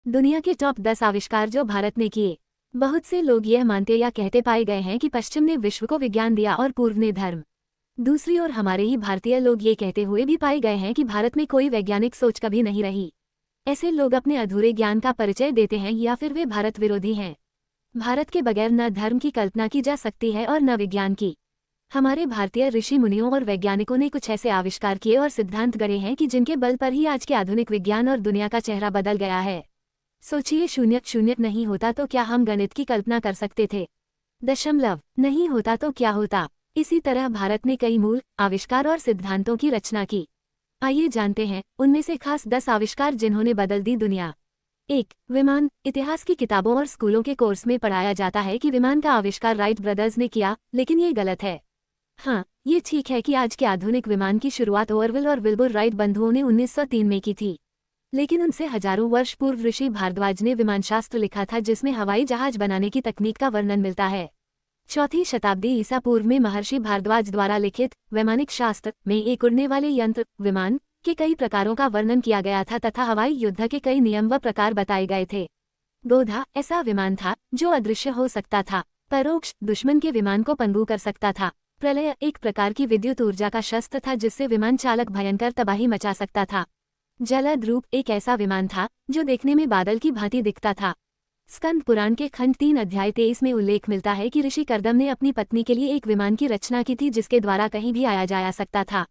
दुनिया के टॉप 10 आविष्कार जो भारत ने किए। बहुत से लोग यह मानते या कहते पाए गए हैं कि पश्चिम ने विश्व को विज्ञान दिया और पूर्व ने धर्म। दूसरी ओर हमारे ही भारतीय लोग ये कहते हुए भी पाए गए हैं कि भारत में कोई वैज्ञानिक सोच कभी नहीं रही। ऐसे लोग अपने अधूरे ज्ञान का परिचय देते हैं या फिर वे भारत विरोधी हैं। भारत के बगैर न धर्म की कल्पना की जा सकती है और न विज्ञान की। हमारे भारतीय ऋषि मुनियों और वैज्ञानिकों ने कुछ ऐसे आविष्कार किए और सिद्धांत गढ़े हैं कि जिनके बल पर ही आज के आधुनिक विज्ञान और दुनिया का चेहरा बदल गया है। सोचिए, शून्य शून्य नहीं होता तो क्या हम गणित की कल्पना कर सकते थे? दशमलव नहीं होता तो क्या होता? इसी तरह भारत ने कई मूल आविष्कार और सिद्धांतों की रचना की। आइए जानते हैं उनमें से खास 10 आविष्कार जिन्होंने बदल दी दुनिया। 1. विमान। इतिहास की किताबों और स्कूलों के कोर्स में पढ़ाया जाता है कि विमान का आविष्कार राइट ब्रदर्स ने किया, लेकिन ये गलत है। हाँ, ये ठीक है कि आज के आधुनिक विमान की शुरुआत ओरविल और विल्बुर राइट बंधुओं ने 1903 में की थी, लेकिन उनसे हजारों वर्ष पूर्व ऋषि भारद्वाज ने विमानशास्त्र लिखा था, जिसमें हवाई जहाज बनाने की तकनीक का वर्णन मिलता है। 4वीं शताब्दी ईसा पूर्व में महर्षि भारद्वाज द्वारा लिखित वैमानिक शास्त्र में एक उड़ने वाले यंत्र विमान के कई प्रकारों का वर्णन किया गया था तथा हवाई युद्ध के कई नियम व प्रकार बताए गए थे। गोधा ऐसा विमान था जो अदृश्य हो सकता था, परोक्ष दुश्मन के विमान को पनगू कर सकता था। प्रलय एक प्रकार की विद्युत ऊर्जा का शस्त्र था जिससे विमान चालक भयंकर तबाही मचा सकता था। जलद रूप एक ऐसा विमान था जो देखने में बादल की भांति दिखता था। स्कंद पुराण के खंड 3 अध्याय 23 में उल्लेख मिलता है कि ऋषि कर्दम ने अपनी पत्नी के लिए एक विमान की रचना की थी जिसके द्वारा कहीं भी आया जाया सकता था।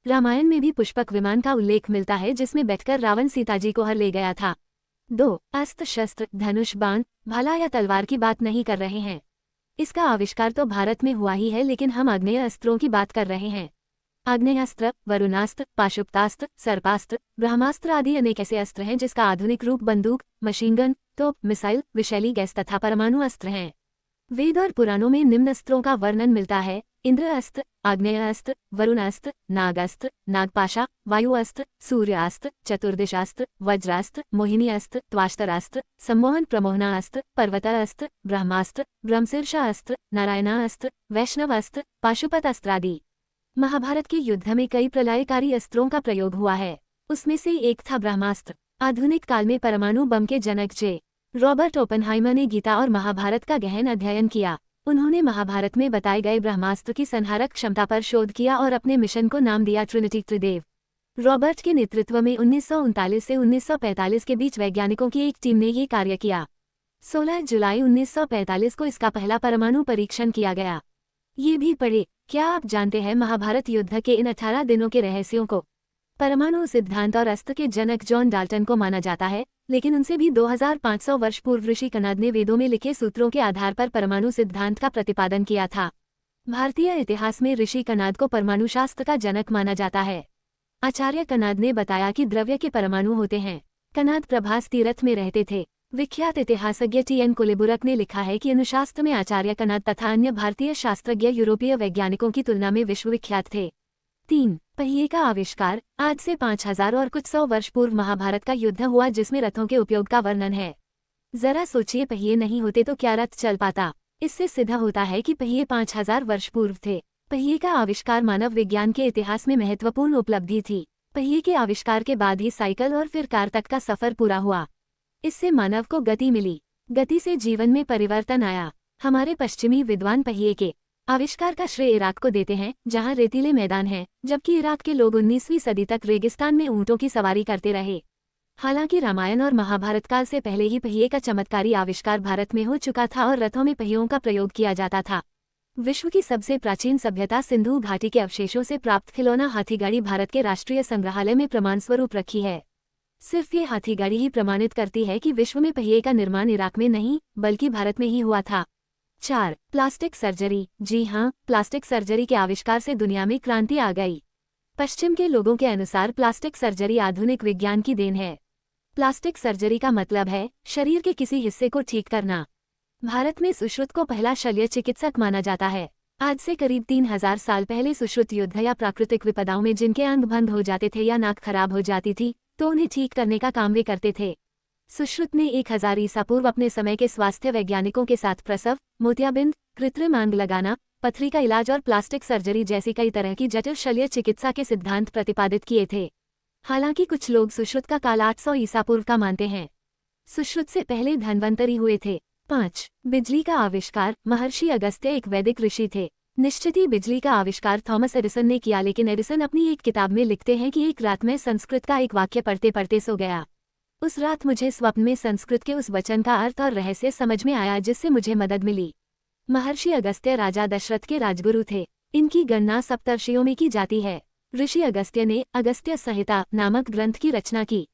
रामायण में भी पुष्पक विमान का उल्लेख मिलता है जिसमें बैठकर रावण सीताजी को हर ले गया था। 2. अस्त्र शस्त्र। धनुष बाण भाला या तलवार की बात नहीं कर रहे हैं। इसका आविष्कार तो भारत में हुआ ही है, लेकिन हम आग्नेय अस्त्रों की बात कर रहे हैं। आग्नेयास्त्र, वरुणास्त्र, पाशुपतास्त्र, सर्पास्त्र, ब्रह्मास्त्र आदि अनेक ऐसे अस्त्र हैं जिसका आधुनिक रूप बंदूक, मशीनगन, तोप, मिसाइल, विषैली गैस तथा परमाणु अस्त्र हैं। वेद और पुराणों में निम्न अस्त्रों का वर्णन मिलता है: इंद्र अस्त्र, आग्नेय अस्त्र, वरुण अस्त्र, नागास्त्र, नागपाशा, वायु अस्त्र, सूर्यास्त्र, चतुर्दिशास्त्र, वज्रास्त्र, मोहिनी अस्त्र, त्वाष्तरास्त्र, सम्मोहन प्रमोहना अस्त्र, पर्वता अस्त्र, ब्रह्मास्त्र, ब्रह्मशीर्षा अस्त्र, नारायणा अस्त्र, वैष्णव अस्त्र, पाशुपत अस्त्र आदि। महाभारत के युद्ध में कई प्रलयकारी अस्त्रों का प्रयोग हुआ है। उसमें से एक था ब्रह्मास्त्र। आधुनिक काल में परमाणु बम के जनक जे. रॉबर्ट ओपेनहाइमर ने गीता और महाभारत का गहन अध्ययन किया। उन्होंने महाभारत में बताए गए ब्रह्मास्त्र की संहारक क्षमता पर शोध किया और अपने मिशन को नाम दिया ट्रिनिटी त्रिदेव। रॉबर्ट के नेतृत्व में 1939 से 1945 के बीच वैज्ञानिकों की एक टीम ने ये कार्य किया। 16 जुलाई 1945 को इसका पहला परमाणु परीक्षण किया गया। ये भी पढ़े। क्या आप जानते हैं महाभारत युद्ध के इन 18 दिनों के रहस्यों को? परमाणु सिद्धांत और अस्त्र के जनक जॉन डाल्टन को माना जाता है, लेकिन उनसे भी 2500 वर्ष पूर्व ऋषि कनाद ने वेदों में लिखे सूत्रों के आधार पर परमाणु सिद्धांत का प्रतिपादन किया था। भारतीय इतिहास में ऋषि कनाद को परमाणु शास्त्र का जनक माना जाता है। आचार्य कनाद ने बताया कि द्रव्य के परमाणु होते हैं। कनाद प्रभास तीर्थ में रहते थे। विख्यात इतिहासज्ञ टी.एन. कोलेबुरक ने लिखा है कि अनुशास्त्र में आचार्य कनाद तथा अन्य भारतीय शास्त्रज्ञ यूरोपीय वैज्ञानिकों की तुलना में विश्वविख्यात थे। 3. पहिए का आविष्कार। आज से 5000 और कुछ 100 वर्ष पूर्व महाभारत का युद्ध हुआ जिसमें रथों के उपयोग का वर्णन है। जरा सोचिए, पहिए नहीं होते तो क्या रथ चल पाता? इससे सिद्ध होता है कि पहिए 5000 वर्ष पूर्व थे। पहिए का आविष्कार मानव विज्ञान के इतिहास में महत्वपूर्ण उपलब्धि थी। पहिए के आविष्कार के बाद ही साइकिल और फिर कार तक का सफर पूरा हुआ। इससे मानव को गति मिली। गति से जीवन में परिवर्तन आया। हमारे पश्चिमी विद्वान पहिए के आविष्कार का श्रेय इराक को देते हैं, जहां रेतीले मैदान हैं, जबकि इराक के लोग 19वीं सदी तक रेगिस्तान में ऊंटों की सवारी करते रहे। हालांकि रामायण और महाभारत काल से पहले ही पहिए का चमत्कारी आविष्कार भारत में हो चुका था और रथों में पहियों का प्रयोग किया जाता था। विश्व की सबसे प्राचीन सभ्यता सिंधु घाटी के अवशेषों से प्राप्त खिलौना हाथीगाड़ी भारत के राष्ट्रीय संग्रहालय में प्रमाण स्वरूप रखी है। सिर्फ ये हाथीगाड़ी ही प्रमाणित करती है कि विश्व में पहिए का निर्माण इराक में नहीं बल्कि भारत में ही हुआ था। 4. Plastic surgery. जी हाँ, प्लास्टिक सर्जरी के आविष्कार से दुनिया में क्रांति आ गई। पश्चिम के लोगों के अनुसार प्लास्टिक सर्जरी आधुनिक विज्ञान की देन है। प्लास्टिक सर्जरी का मतलब है शरीर के किसी हिस्से को ठीक करना। भारत में सुश्रुत को पहला शल्य चिकित्सक माना जाता है। आज से करीब 3000 साल पहले सुश्रुत युद्ध या प्राकृतिक विपदाओं में जिनके अंग भंग हो जाते थे या नाक खराब हो जाती थी, तो उन्हें ठीक करने का काम वे करते थे। सुश्रुत ने 1000 ईसा पूर्व अपने समय के स्वास्थ्य वैज्ञानिकों के साथ प्रसव, मोतियाबिंद, कृत्रिम अंग लगाना, पथरी का इलाज और प्लास्टिक सर्जरी जैसी कई तरह की जटिल शल्य चिकित्सा के सिद्धांत प्रतिपादित किए थे। हालांकि कुछ लोग सुश्रुत का काल 800 ईसा पूर्व का मानते हैं। सुश्रुत से पहले धन्वंतरी हुए थे। 5. बिजली का आविष्कार। महर्षि अगस्त्य एक वैदिक ऋषि थे। निश्चित ही बिजली का आविष्कार थॉमस एडिसन ने किया, लेकिन एडिसन अपनी एक किताब में लिखते हैं कि एक रात में संस्कृत का एक वाक्य पढ़ते पढ़ते सो गया। उस रात मुझे स्वप्न में संस्कृत के उस वचन का अर्थ और रहस्य समझ में आया, जिससे मुझे मदद मिली। महर्षि अगस्त्य राजा दशरथ के राजगुरु थे। इनकी गणना सप्तर्षियों में की जाती है। ऋषि अगस्त्य ने अगस्त्य संहिता नामक ग्रंथ की रचना की।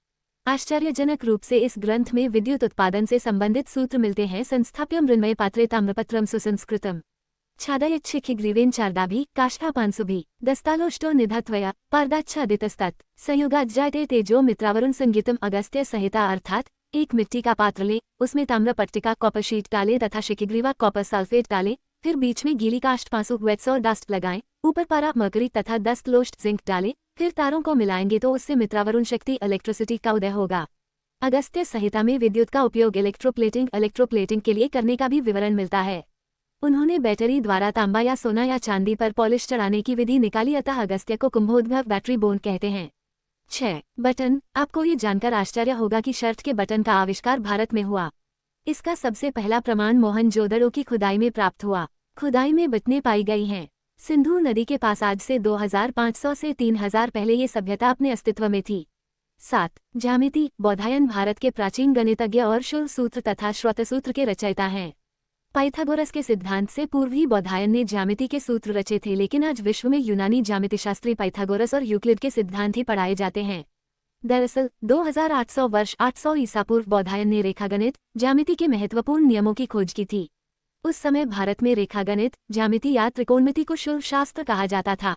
आश्चर्यजनक रूप से इस ग्रंथ में विद्युत उत्पादन से संबंधित सूत्र मिलते हैं। संस्थाप्य मृण्मय पात्रे ताम्रपत्रम सुसंस्कृतम छादयच्छिखिग्रीवेन चार्दाभि काष्ठापांसुभि दस्तालोष्टो निधत्वया पारदाच्छादितस्तत् संयुगाज्जायते तेजो मित्रावरुण संगीतम। अगस्त्य संहिता अर्थात एक मिट्टी का पात्र ले, उसमें ताम्रपट्टिका कॉपर शीट डाले तथा शिखिग्रीवा कॉपर सल्फेट डाले, फिर बीच में गीली काष्ठ पांसु वेट्स और डस्ट लगाएं, ऊपर पारा मरकरी तथा दस्तलोष्ट जिंक डाले, फिर तारों को मिलाएंगे तो उससे मित्रावरुण शक्ति इलेक्ट्रिसिटी का उदय होगा। अगस्त्य संहिता में विद्युत का उपयोग इलेक्ट्रोप्लेटिंग के लिए करने का भी विवरण मिलता है। उन्होंने बैटरी द्वारा तांबा या सोना या चांदी पर पॉलिश चढ़ाने की विधि निकाली, अतः अगस्त्य को कुंभोद्भव बैटरी बोन कहते हैं। 6. बटन। आपको ये जानकर आश्चर्य होगा कि शर्ट के बटन का आविष्कार भारत में हुआ। इसका सबसे पहला प्रमाण मोहनजोदड़ो की खुदाई में प्राप्त हुआ। खुदाई में बटनें पाई गई हैं। सिंधु नदी के पास आज से 2500 से 3000 पहले ये सभ्यता अपने अस्तित्व में थी। 7. ज्यामिति। बौधायन भारत के प्राचीन गणितज्ञ और शुल्क सूत्र तथा श्रौतसूत्र के रचयिता हैं। पाइथागोरस के सिद्धांत से पूर्व ही बौधायन ने ज्यामिति के सूत्र रचे थे, लेकिन आज विश्व में यूनानी ज्यामितिशास्त्री पाइथागोरस और यूक्लिड के सिद्धांत ही पढ़ाए जाते हैं। दरअसल 2800 वर्ष 800 ईसा पूर्व बौधायन ने रेखागणित ज्यामिति के महत्वपूर्ण नियमों की खोज की थी। उस समय भारत में रेखागणित ज्यामिति या त्रिकोणमिति को शुल्क शास्त्र कहा जाता था।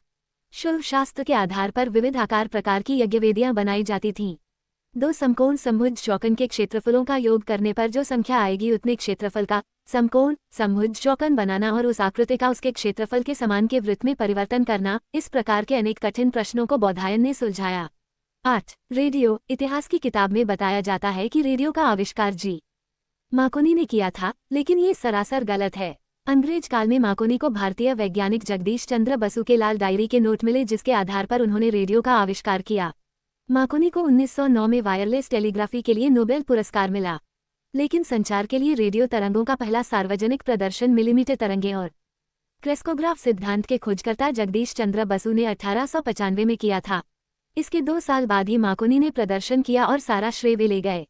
शुल्क शास्त्र के आधार पर विविध आकार प्रकार की यज्ञवेदियां बनाई जाती थीं। 2 समकोण समभुज चौकोन के क्षेत्रफलों का योग करने पर जो संख्या आएगी उतने क्षेत्रफल का समकोण समभुज चौकोन बनाना और उस आकृति का उसके क्षेत्रफल के समान के वृत्त में परिवर्तन करना, इस प्रकार के अनेक कठिन प्रश्नों को बौधायन ने सुलझाया। 8. रेडियो। इतिहास की किताब में बताया जाता है कि रेडियो का आविष्कार जी. मार्कोनी ने किया था, लेकिन ये सरासर गलत है। अंग्रेज काल में मार्कोनी को भारतीय वैज्ञानिक जगदीश चंद्र बसु के लाल डायरी के नोट मिले, जिसके आधार पर उन्होंने रेडियो का आविष्कार किया। मार्कोनी को 1909 में वायरलेस टेलीग्राफी के लिए नोबेल पुरस्कार मिला। लेकिन संचार के लिए रेडियो तरंगों का पहला सार्वजनिक प्रदर्शन मिलीमीटर तरंगें और क्रेस्कोग्राफ सिद्धांत के खोजकर्ता जगदीश चंद्र बसु ने 1895 में किया था। इसके 2 साल बाद ही मार्कोनी ने प्रदर्शन किया और सारा श्रेय वे ले गए।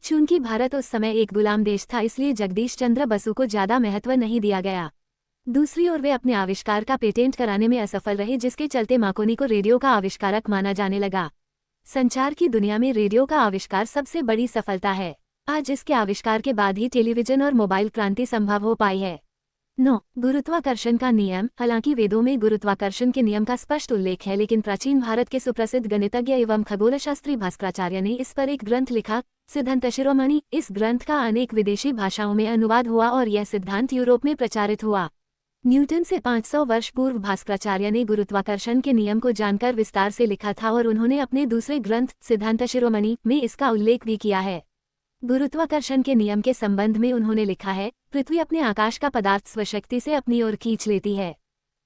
चूंकि भारत उस समय एक गुलाम देश था, इसलिए जगदीश चंद्र बसु को ज्यादा महत्व नहीं दिया गया। दूसरी ओर वे अपने आविष्कार का पेटेंट कराने में असफल रहे, जिसके चलते मार्कोनी को रेडियो का आविष्कारक माना जाने लगा। संचार की दुनिया में रेडियो का आविष्कार सबसे बड़ी सफलता है। आज इसके आविष्कार के बाद ही टेलीविजन और मोबाइल क्रांति संभव हो पाई है। 9. गुरुत्वाकर्षण का नियम। हालांकि वेदों में गुरुत्वाकर्षण के नियम का स्पष्ट उल्लेख है, लेकिन प्राचीन भारत के सुप्रसिद्ध गणितज्ञ एवं खगोलशास्त्री भास्कराचार्य ने इस पर एक ग्रंथ लिखा, सिद्धान्तशिरोमणि। इस ग्रंथ का अनेक विदेशी भाषाओं में अनुवाद हुआ और यह सिद्धांत यूरोप में प्रचारित हुआ। न्यूटन से 500 वर्ष पूर्व भास्कराचार्य ने गुरुत्वाकर्षण के नियम को जानकर विस्तार से लिखा था और उन्होंने अपने दूसरे ग्रंथ सिद्धान्तशिरोमणि में इसका उल्लेख भी किया है। गुरुत्वाकर्षण के नियम के संबंध में उन्होंने लिखा है, पृथ्वी अपने आकाश का पदार्थ स्वशक्ति से अपनी ओर खींच लेती है।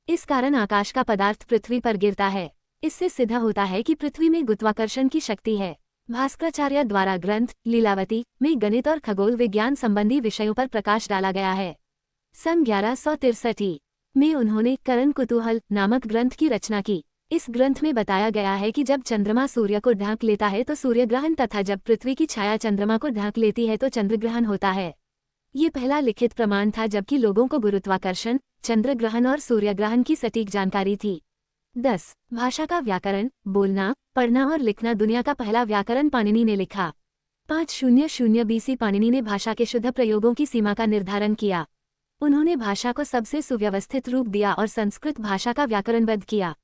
इस कारण आकाश का पदार्थ पृथ्वी पर गिरता है। इससे सिद्ध होता है कि पृथ्वी में गुरुत्वाकर्षण की शक्ति है। भास्कराचार्य द्वारा ग्रंथ लीलावती में गणित और खगोल विज्ञान संबंधी विषयों पर प्रकाश डाला गया है। सन 1163 में उन्होंने करण कुतूहल नामक ग्रंथ की रचना की। इस ग्रंथ में बताया गया है कि जब चंद्रमा सूर्य को ढक लेता है तो सूर्य ग्रहण तथा जब पृथ्वी की छाया चंद्रमा को ढक लेती है तो चंद्र ग्रहण होता है। ये पहला लिखित प्रमाण था, जबकि लोगों को गुरुत्वाकर्षण, चंद्र ग्रहण और सूर्य ग्रहण की सटीक जानकारी थी। 10. भाषा का व्याकरण। बोलना, पढ़ना और लिखना। दुनिया का पहला व्याकरण पाणिनि ने लिखा। 500 BC पाणिनि ने भाषा के शुद्ध प्रयोगों की सीमा का निर्धारण किया। उन्होंने भाषा को सबसे सुव्यवस्थित रूप दिया और संस्कृत भाषा का व्याकरणबद्ध किया।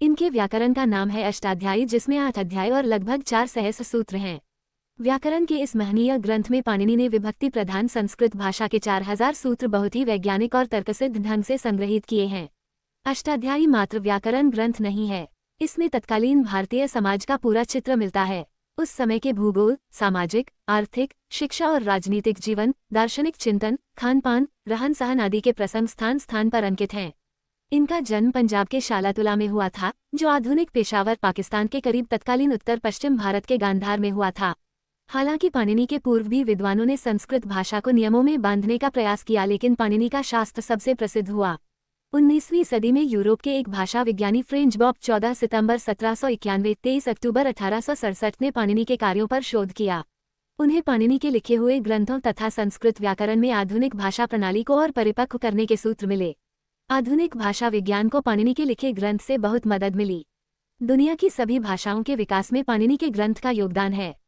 इनके व्याकरण का नाम है अष्टाध्यायी, जिसमें 8 अध्याय और लगभग 4 सहस्र सूत्र हैं। व्याकरण के इस महनीय ग्रंथ में पाणिनि ने विभक्ति प्रधान संस्कृत भाषा के 4000 सूत्र बहुत ही वैज्ञानिक और तर्कसिद्ध ढंग से संग्रहित किए हैं। अष्टाध्यायी मात्र व्याकरण ग्रंथ नहीं है, इसमें तत्कालीन भारतीय समाज का पूरा चित्र मिलता है। उस समय के भूगोल, सामाजिक, आर्थिक, शिक्षा और राजनीतिक जीवन, दार्शनिक चिंतन, खान पान, रहन सहन आदि के प्रसंग स्थान स्थान पर अंकित हैं। इनका जन्म पंजाब के शालातुला में हुआ था, जो आधुनिक पेशावर पाकिस्तान के करीब तत्कालीन उत्तर पश्चिम भारत के गांधार में हुआ था। हालांकि पाणिनि के पूर्व भी विद्वानों ने संस्कृत भाषा को नियमों में बांधने का प्रयास किया, लेकिन पाणिनि का शास्त्र सबसे प्रसिद्ध हुआ। 19वीं सदी में यूरोप के एक भाषा विज्ञानी फ्रेंच बॉब 14 सितंबर 1791 23 अक्टूबर 1867 ने पाणिनि के कार्यों पर शोध किया। उन्हें पाणिनि के लिखे हुए ग्रंथों तथा संस्कृत व्याकरण में आधुनिक भाषा प्रणाली को और परिपक्व करने के सूत्र मिले। आधुनिक भाषा विज्ञान को पाणिनि के लिखे ग्रंथ से बहुत मदद मिली। दुनिया की सभी भाषाओं के विकास में पाणिनि के ग्रंथ का योगदान है।